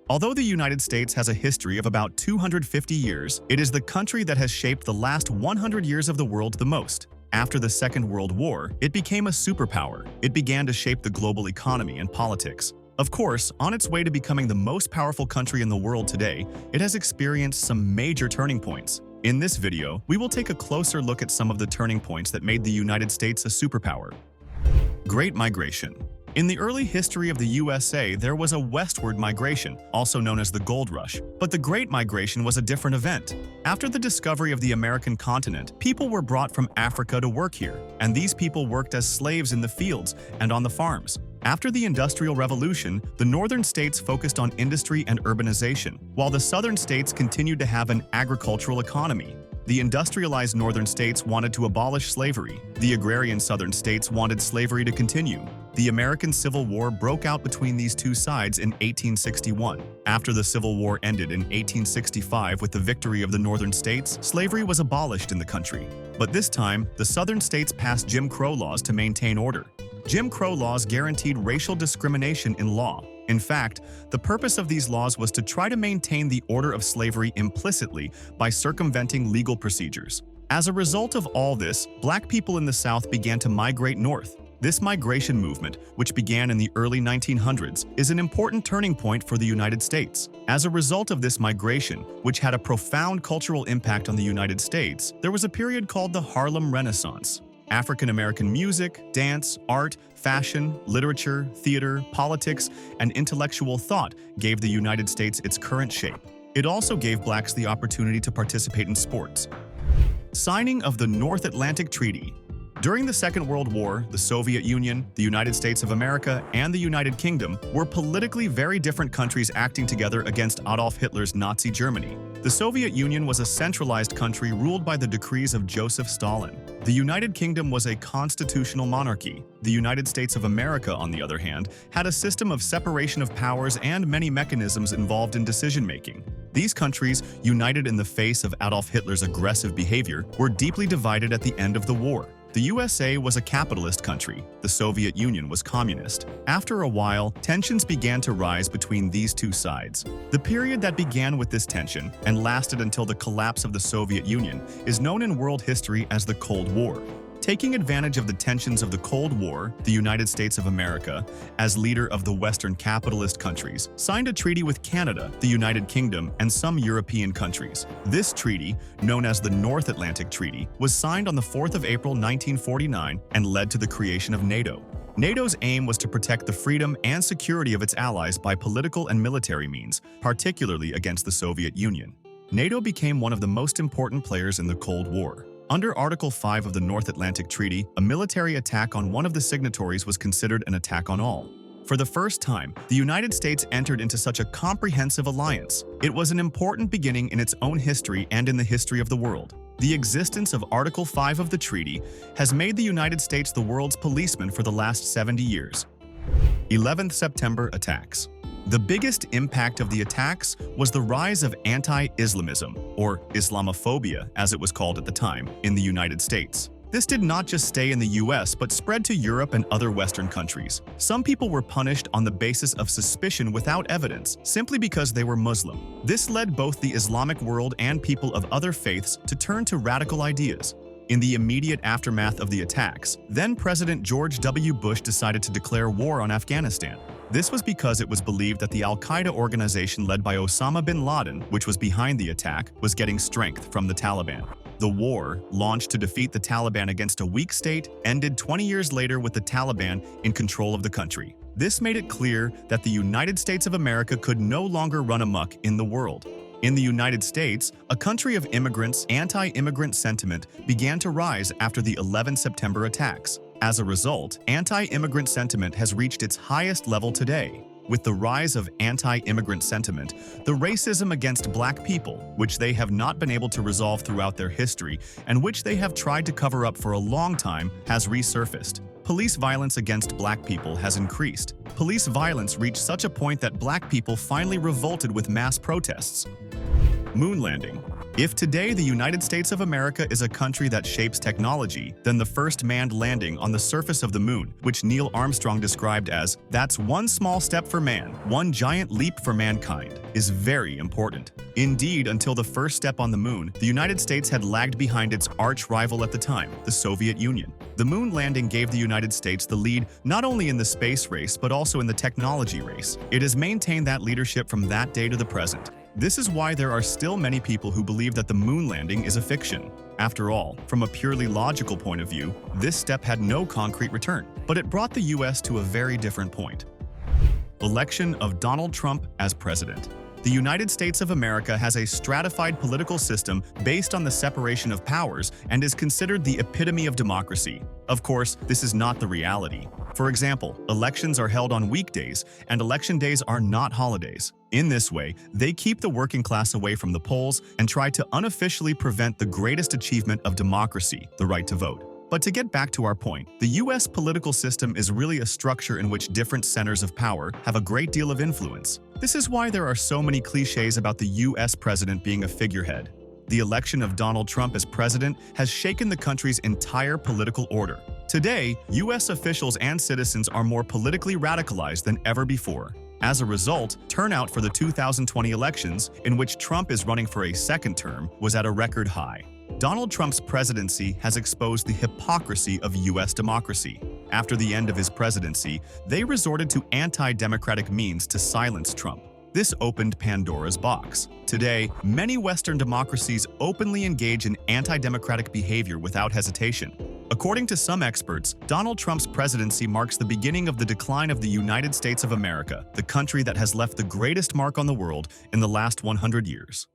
Although the United States has a history of about 250 years, it is the country that has shaped the last 100 years of the world the most. After the Second World War, it became a superpower. It began to shape the global economy and politics. Of course, on its way to becoming the most powerful country in the world today, it has experienced some major turning points. In this video, we will take a closer look at some of the turning points that made the United States a superpower. Great Migration. In the early history of the USA, there was a westward migration, also known as the Gold Rush. But the Great Migration was a different event. After the discovery of the American continent, people were brought from Africa to work here, and these people worked as slaves in the fields and on the farms. After the Industrial Revolution, the northern states focused on industry and urbanization, while the southern states continued to have an agricultural economy. The industrialized northern states wanted to abolish slavery. The agrarian southern states wanted slavery to continue. The American Civil War broke out between these two sides in 1861. After the Civil War ended in 1865 with the victory of the northern states, slavery was abolished in the country. But this time, the southern states passed Jim Crow laws to maintain order. Jim Crow laws guaranteed racial discrimination in law. In fact, the purpose of these laws was to try to maintain the order of slavery implicitly by circumventing legal procedures. As a result of all this, black people in the South began to migrate north. This migration movement, which began in the early 1900s, is an important turning point for the United States. As a result of this migration, which had a profound cultural impact on the United States, there was a period called the Harlem Renaissance. African-American music, dance, art, fashion, literature, theater, politics, and intellectual thought gave the United States its current shape. It also gave blacks the opportunity to participate in sports. Signing of the North Atlantic Treaty. During the Second World War, the Soviet Union, the United States of America, and the United Kingdom were politically very different countries acting together against Adolf Hitler's Nazi Germany. The Soviet Union was a centralized country ruled by the decrees of Joseph Stalin. The United Kingdom was a constitutional monarchy. The United States of America, on the other hand, had a system of separation of powers and many mechanisms involved in decision-making. These countries, united in the face of Adolf Hitler's aggressive behavior, were deeply divided at the end of the war. The USA was a capitalist country. The Soviet Union was communist. After a while, tensions began to rise between these two sides. The period that began with this tension and lasted until the collapse of the Soviet Union is known in world history as the Cold War. Taking advantage of the tensions of the Cold War, the United States of America, as leader of the Western capitalist countries, signed a treaty with Canada, the United Kingdom, and some European countries. This treaty, known as the North Atlantic Treaty, was signed on the 4th of April 1949 and led to the creation of NATO. NATO's aim was to protect the freedom and security of its allies by political and military means, particularly against the Soviet Union. NATO became one of the most important players in the Cold War. Under Article 5 of the North Atlantic Treaty, a military attack on one of the signatories was considered an attack on all. For the first time, the United States entered into such a comprehensive alliance. It was an important beginning in its own history and in the history of the world. The existence of Article 5 of the treaty has made the United States the world's policeman for the last 70 years. 11th September attacks. The biggest impact of the attacks was the rise of anti-Islamism, or Islamophobia as it was called at the time, in the United States. This did not just stay in the US but spread to Europe and other Western countries. Some people were punished on the basis of suspicion without evidence, simply because they were Muslim. This led both the Islamic world and people of other faiths to turn to radical ideas. In the immediate aftermath of the attacks, then-President George W. Bush decided to declare war on Afghanistan. This was because it was believed that the Al-Qaeda organization led by Osama bin Laden, which was behind the attack, was getting strength from the Taliban. The war, launched to defeat the Taliban against a weak state, ended 20 years later with the Taliban in control of the country. This made it clear that the United States of America could no longer run amok in the world. In the United States, a country of immigrants, anti-immigrant sentiment began to rise after the 11 September attacks. As a result, anti-immigrant sentiment has reached its highest level today. With the rise of anti-immigrant sentiment, the racism against black people, which they have not been able to resolve throughout their history and which they have tried to cover up for a long time, has resurfaced. Police violence against black people has increased. Police violence reached such a point that black people finally revolted with mass protests. Moon landing. If today the United States of America is a country that shapes technology, then the first manned landing on the surface of the moon, which Neil Armstrong described as, "That's one small step for man, one giant leap for mankind," is very important. Indeed, until the first step on the moon, the United States had lagged behind its arch-rival at the time, the Soviet Union. The moon landing gave the United States the lead not only in the space race but also in the technology race. It has maintained that leadership from that day to the present. This is why there are still many people who believe that the moon landing is a fiction. After all, from a purely logical point of view, this step had no concrete return, but it brought the US to a very different point. Election of Donald Trump as president. The United States of America has a stratified political system based on the separation of powers and is considered the epitome of democracy. Of course, this is not the reality. For example, elections are held on weekdays, and election days are not holidays. In this way, they keep the working class away from the polls and try to unofficially prevent the greatest achievement of democracy, the right to vote. But to get back to our point, the US political system is really a structure in which different centers of power have a great deal of influence. This is why there are so many cliches about the US president being a figurehead. The election of Donald Trump as president has shaken the country's entire political order. Today, US officials and citizens are more politically radicalized than ever before. As a result, turnout for the 2020 elections, in which Trump is running for a second term, was at a record high. Donald Trump's presidency has exposed the hypocrisy of US democracy. After the end of his presidency, they resorted to anti-democratic means to silence Trump. This opened Pandora's box. Today, many Western democracies openly engage in anti-democratic behavior without hesitation. According to some experts, Donald Trump's presidency marks the beginning of the decline of the United States of America, the country that has left the greatest mark on the world in the last 100 years.